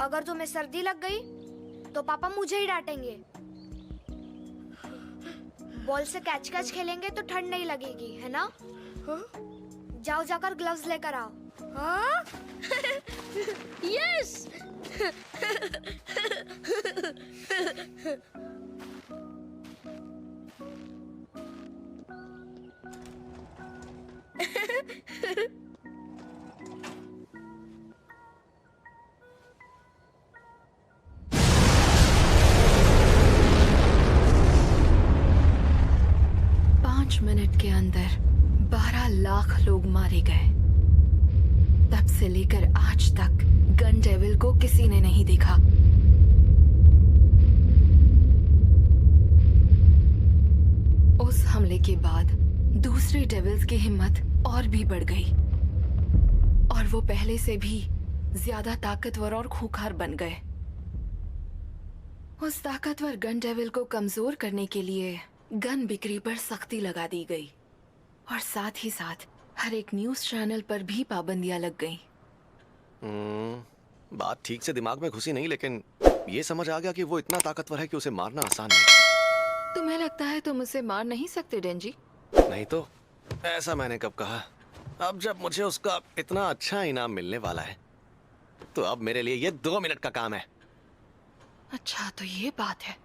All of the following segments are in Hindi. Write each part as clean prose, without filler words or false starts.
अगर तुम्हें सर्दी लग गई तो पापा मुझे ही डांटेंगे। बॉल से कैच कैच खेलेंगे तो ठंड नहीं लगेगी, है ना? जाओ जाकर ग्लव्स लेकर आओ। हाँ? यस। मिनट के अंदर 12 लाख लोग मारे गए। तब से लेकर आज तक गन डेविल को किसी ने नहीं देखा। उस हमले के बाद दूसरे डेविल्स की हिम्मत और भी बढ़ गई और वो पहले से भी ज्यादा ताकतवर और खूंखार बन गए। उस ताकतवर गन डेविल को कमजोर करने के लिए गन बिक्री पर सख्ती लगा दी गई और साथ ही साथ हर एक न्यूज चैनल पर भी पाबंदियां लग गई। बात ठीक से दिमाग में घुसी नहीं, लेकिन ये समझ आ गया कि वो इतना ताकतवर है कि उसे मारना आसान नहीं। तुम्हें लगता है तुम उसे मार नहीं सकते डेंजी? नहीं तो ऐसा मैंने कब कहा। अब जब मुझे उसका इतना अच्छा इनाम मिलने वाला है तो अब मेरे लिए ये 2 मिनट का काम है। अच्छा तो ये बात है।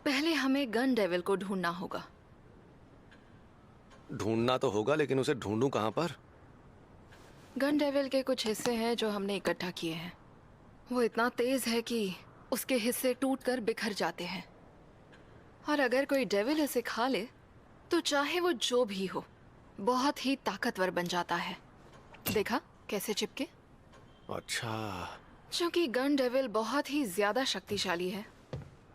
पहले हमें गन डेविल को ढूंढना होगा। ढूंढना तो होगा, लेकिन उसे ढूंढूं कहां पर? गन डेविल के कुछ हिस्से हैं जो हमने इकट्ठा किए हैं। वो इतना तेज है कि उसके हिस्से टूटकर बिखर जाते हैं और अगर कोई डेविल इसे खा ले तो चाहे वो जो भी हो बहुत ही ताकतवर बन जाता है। देखा कैसे चिपके? अच्छा। क्योंकि गन डेविल बहुत ही ज्यादा शक्तिशाली है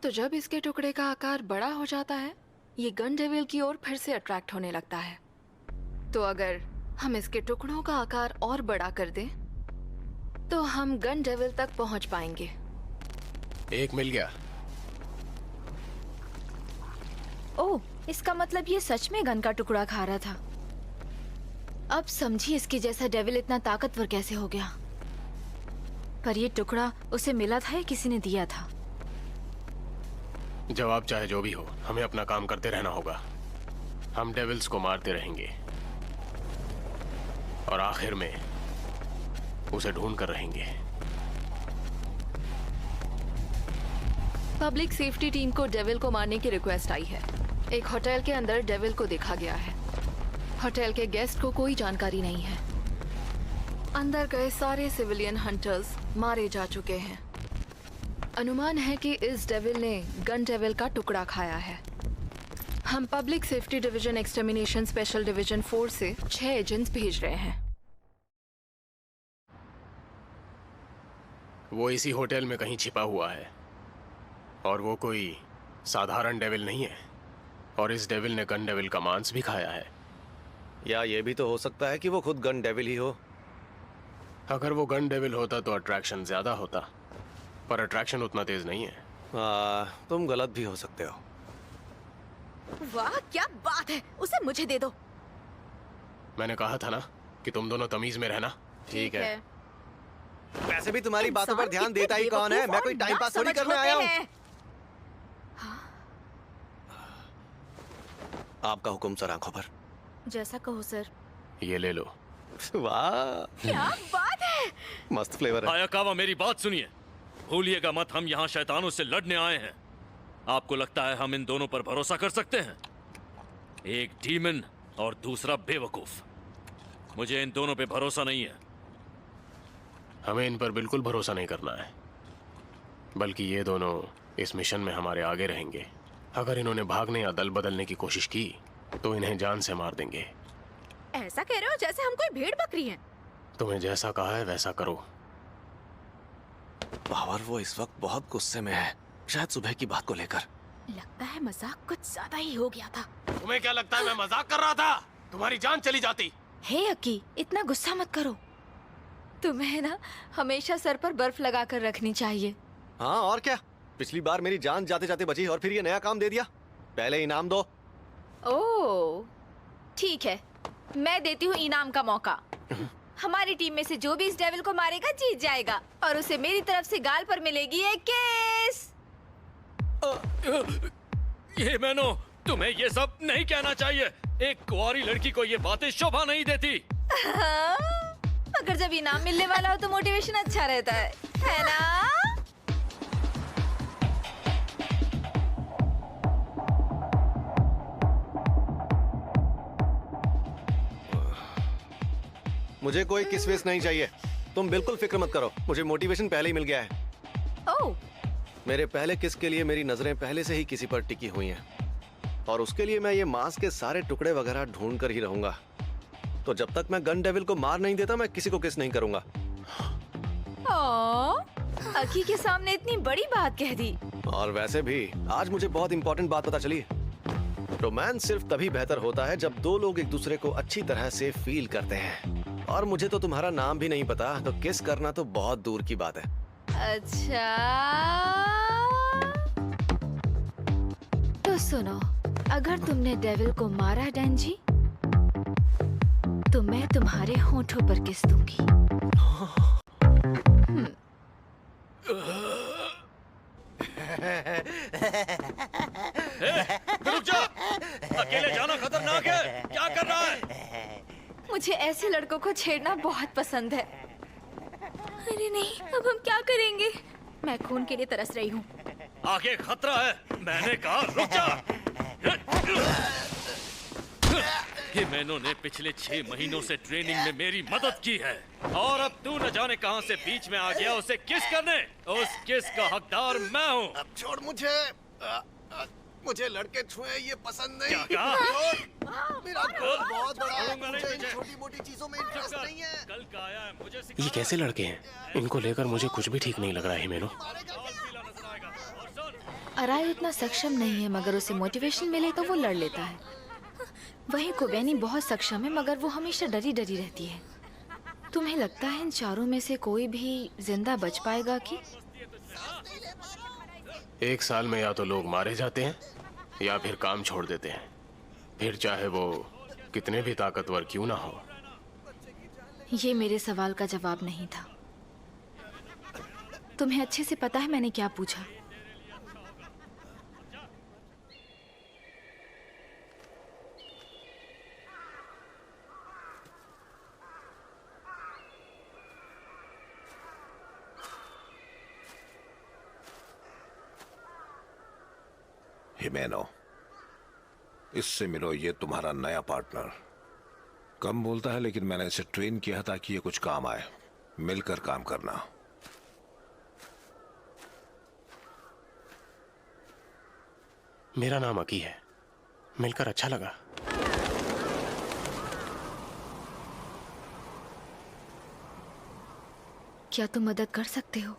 तो जब इसके टुकड़े का आकार बड़ा हो जाता है ये गन डेविल की ओर फिर से अट्रैक्ट होने लगता है। तो अगर हम इसके टुकड़ों का आकार और बड़ा कर दें तो हम गन डेविल तक पहुंच पाएंगे। एक मिल गया। ओह, इसका मतलब ये सच में गन का टुकड़ा खा रहा था। अब समझी इसके जैसा डेविल इतना ताकतवर कैसे हो गया। पर ये टुकड़ा उसे मिला था या किसी ने दिया था? जवाब चाहे जो भी हो, हमें अपना काम करते रहना होगा। हम डेविल्स को मारते रहेंगे और आखिर में उसे ढूंढ कर रहेंगे। पब्लिक सेफ्टी टीम को डेविल को मारने की रिक्वेस्ट आई है। एक होटल के अंदर डेविल को देखा गया है। होटल के गेस्ट को कोई जानकारी नहीं है। अंदर गए सारे सिविलियन हंटर्स मारे जा चुके हैं। अनुमान है कि इस डेविल ने गन डेविल का टुकड़ा खाया है। हम public safety division extermination special division 4 से 6 एजेंट्स भेज रहे हैं। वो इसी होटल में कहीं छिपा हुआ है और वो कोई साधारण डेविल नहीं है और इस डेविल ने गन डेविल का मांस भी खाया है। या ये भी तो हो सकता है कि वो खुद गन डेविल ही हो। अगर वो गन डेविल होता तो अट्रैक्शन ज्यादा होता, पर अट्रैक्शन उतना तेज नहीं है। तुम गलत भी हो सकते हो। वाह क्या बात है, उसे मुझे दे दो। मैंने कहा था ना कि तुम दोनों तमीज में रहना। ठीक है। वैसे भी तुम्हारी बातों पर ध्यान देता ही कौन है? मैं कोई टाइम पास थोड़ी करने आया हूँ। आपका हुक्म सर, आंखों पर। जैसा कहो सर। ये ले लो। वाह क्या बात है, मस्त फ्लेवर है। आयाकावा मेरी बात सुनिए, भूलिएगा मत हम यहाँ शैतानों से लड़ने आए हैं। आपको लगता है हम इन दोनों पर भरोसा कर सकते हैं? एक डीमन और दूसरा बेवकूफ। मुझे इन दोनों पे भरोसा नहीं है। हमें इन पर बिल्कुल भरोसा नहीं करना है, बल्कि ये दोनों इस मिशन में हमारे आगे रहेंगे। अगर इन्होंने भागने या दल बदलने की कोशिश की तो इन्हें जान से मार देंगे। ऐसा कह रहे हो जैसे हम कोई भेड़ बकरी हैं। तुम्हें जैसा कहा है वैसा करो। पावर वो इस वक्त बहुत गुस्से में है, शायद सुबह की बात को लेकर। लगता है मजाक कुछ ज्यादा ही हो गया था। तुम्हें क्या लगता है मैं मजाक कर रहा था? तुम्हारी जान चली जाती। हे अक्की, इतना गुस्सा मत करो। तुम्हें ना हमेशा सर पर बर्फ लगा कर रखनी चाहिए। हाँ और क्या, पिछली बार मेरी जान जाते जाते बची और फिर ये नया काम दे दिया। पहले इनाम दो। ओह ठीक है, मैं देती हूँ इनाम का मौका। हमारी टीम में से जो भी इस डेविल को मारेगा जीत जाएगा और उसे मेरी तरफ से गाल पर मिलेगी एक किस। ये मैनो, तुम्हें ये सब नहीं कहना चाहिए। एक कुंवारी लड़की को ये बातें शोभा नहीं देती। अगर जब इनाम मिलने वाला हो तो मोटिवेशन अच्छा रहता है ना? मुझे कोई किस विस नहीं चाहिए। तुम बिल्कुल फिक्र मत करो, मुझे मोटिवेशन पहले ही मिल गया है। ओह, मेरे पहले किस के लिए मेरी नजरें पहले से ही किसी पर टिकी हुई हैं और उसके लिए मैं ये मांस के सारे टुकड़े वगैरह ढूंढ कर ही रहूंगा। तो जब तक मैं गन डेविल को मार नहीं देता मैं किसी को किस नहीं करूंगा। अकी के सामने इतनी बड़ी बात कह दी। और वैसे भी आज मुझे बहुत इंपॉर्टेंट बात पता चली। रोमांस सिर्फ तभी बेहतर होता है जब दो लोग एक दूसरे को अच्छी तरह से फील करते हैं। और मुझे तो तुम्हारा नाम भी नहीं पता, तो किस करना तो बहुत दूर की बात है। अच्छा, तो सुनो, अगर तुमने डेविल को मारा डैंजी, तो मैं तुम्हारे होठों पर किस दूंगी। रुक जा, अकेले जाना खतरनाक है। क्या कर रहा है? मुझे ऐसे लड़कों को छेड़ना बहुत पसंद है। अरे नहीं, अब हम क्या करेंगे? मैं खून के लिए तरस रही हूँ। आगे खतरा है, मैंने कहा रुक जा। हिमेनो ने पिछले 6 महीनों से ट्रेनिंग में मेरी मदद की है और अब तू न जाने कहां से बीच में आ गया उसे किस करने। उस किस का हकदार मैं हूँ। अब छोड़ मुझे। मुझे लड़के छुए ये पसंद नहीं। क्या कहा? मेरा गोल बहुत बड़ा है, छोड़ूंगा नहीं मुझे इन तुझे। छोटी-मोटी चीजों में इंटरेस्ट नहीं है। कल का आया है, मुझे ये सिखा। कैसे लड़के हैं? इनको लेकर मुझे कुछ भी ठीक नहीं लग रहा है हिमेनो। और सुन, अराय उतना सक्षम नहीं है, मगर उसे मोटिवेशन मिले तो वो लड़ लेता है। वहीं कोबेनी बहुत सक्षम है, मगर वो हमेशा डरी डरी रहती है। तुम्हें लगता है इन चारों में से कोई भी जिंदा बच पाएगा कि? एक साल में या तो लोग मारे जाते हैं या फिर काम छोड़ देते हैं, फिर चाहे वो कितने भी ताकतवर क्यों ना हो। ये मेरे सवाल का जवाब नहीं था। तुम्हें अच्छे से पता है मैंने क्या पूछा। हिमेनो, इससे मिलो, ये तुम्हारा नया पार्टनर। कम बोलता है लेकिन मैंने इसे ट्रेन किया ताकि ये कुछ काम आए। मिलकर काम करना। मेरा नाम अकी है, मिलकर अच्छा लगा। क्या तुम मदद कर सकते हो?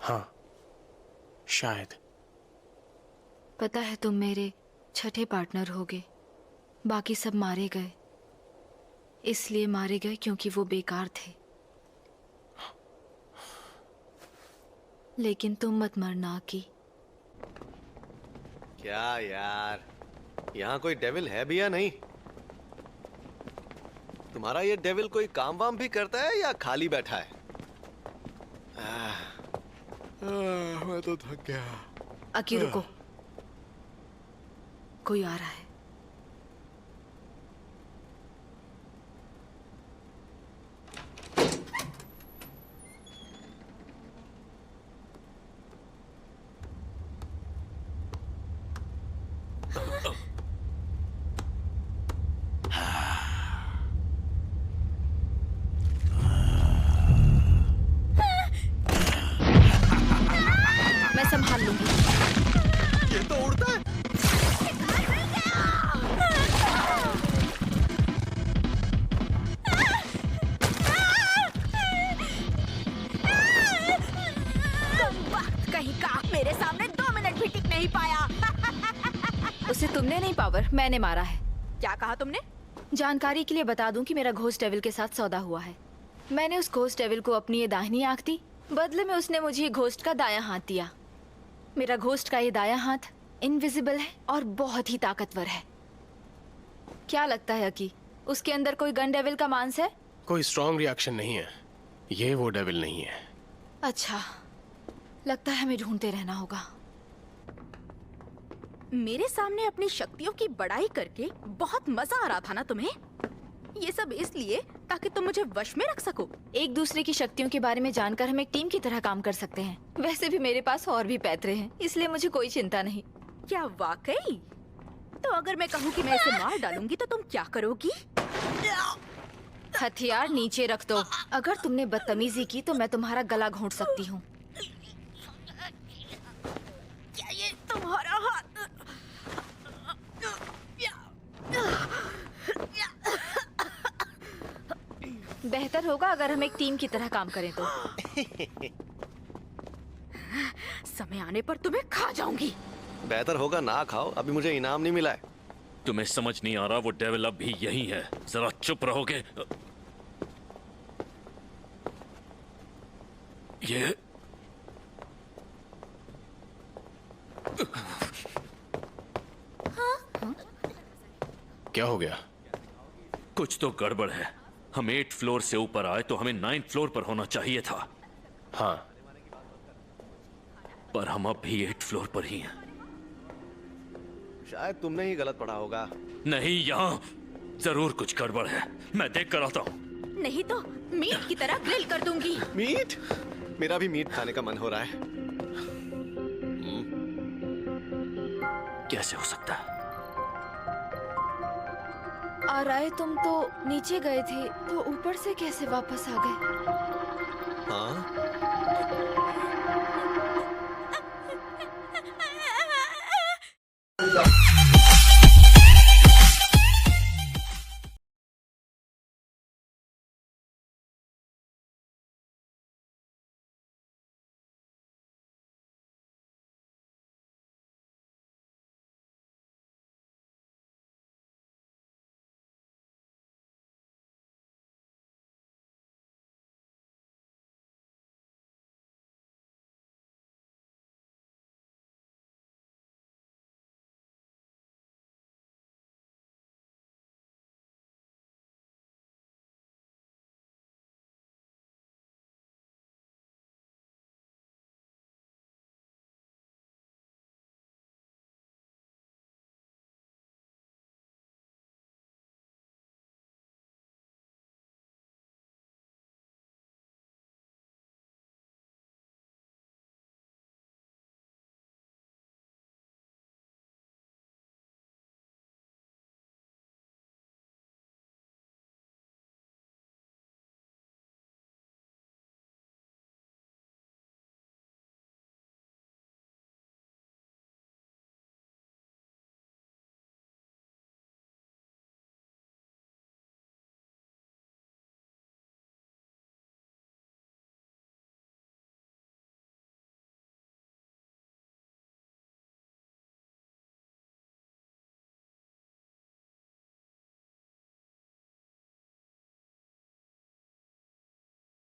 हाँ, शायद। पता है तुम मेरे छठे पार्टनर होगे। बाकी सब मारे गए, इसलिए मारे गए क्योंकि वो बेकार थे। लेकिन तुम मत मरना की। क्या यार, यहाँ कोई डेविल है भी या नहीं? तुम्हारा ये डेविल कोई काम वाम भी करता है या खाली बैठा है? मैं तो थक गया। अकी रुको, कोई आ रहा है। मैं संभाल लूंगी। ये तो उड़ता है। कहीं का मेरे सामने 2 मिनट भी टिक नहीं पाया। उसे तुमने नहीं पावर, मैंने मारा है। क्या कहा तुमने? जानकारी के लिए बता दूं कि मेरा घोस्ट डेविल के साथ सौदा हुआ है। मैंने उस घोस्ट डेविल को अपनी ये दाहिनी आंख दी, बदले में उसने मुझे घोस्ट का दायां हाथ दिया। मेरा घोस्ट का ये दायां हाथ इनविजिबल है और बहुत ही ताकतवर है। क्या लगता है अकी, उसके अंदर कोई गन डेविल का मांस है? कोई स्ट्रॉन्ग रिएक्शन नहीं है। ये वो डेविल नहीं है। अच्छा, लगता है हमें ढूंढते रहना होगा। मेरे सामने अपनी शक्तियों की बड़ाई करके बहुत मजा आ रहा था ना तुम्हें? ये सब इसलिए ताकि तुम मुझे वश में रख सको। एक दूसरे की शक्तियों के बारे में जानकर हम एक टीम की तरह काम कर सकते हैं। वैसे भी मेरे पास और भी पैतरे हैं, इसलिए मुझे कोई चिंता नहीं। क्या वाकई? तो अगर मैं कहूँ कि मैं इसे मार डालूंगी तो तुम क्या करोगी? हथियार नीचे रख दो। अगर तुमने बदतमीजी की तो मैं तुम्हारा गला घोंट सकती हूँ। क्या ये तुम्हारा हाथ? बेहतर होगा अगर हम एक टीम की तरह काम करें तो। समय आने पर तुम्हें खा जाऊंगी। बेहतर होगा ना खाओ, अभी मुझे इनाम नहीं मिला है। तुम्हें समझ नहीं आ रहा वो डेविल अब भी यही है। जरा चुप रहोगे? ये क्या हो गया? कुछ तो गड़बड़ है। हम 8th फ्लोर से ऊपर आए तो हमें 9th फ्लोर पर होना चाहिए था। हाँ, पर हम अब भी 8th फ्लोर पर ही हैं। शायद तुमने ही गलत पढ़ा होगा। नहीं, यहाँ जरूर कुछ गड़बड़ है। मैं देख कर आता हूँ। नहीं तो मीट की तरह ग्रिल कर दूंगी। मीट? मेरा भी मीट खाने का मन हो रहा है। कैसे हो सकता है? आ रहे तुम तो नीचे गए थे, तो ऊपर से कैसे वापस आ गए? हाँ?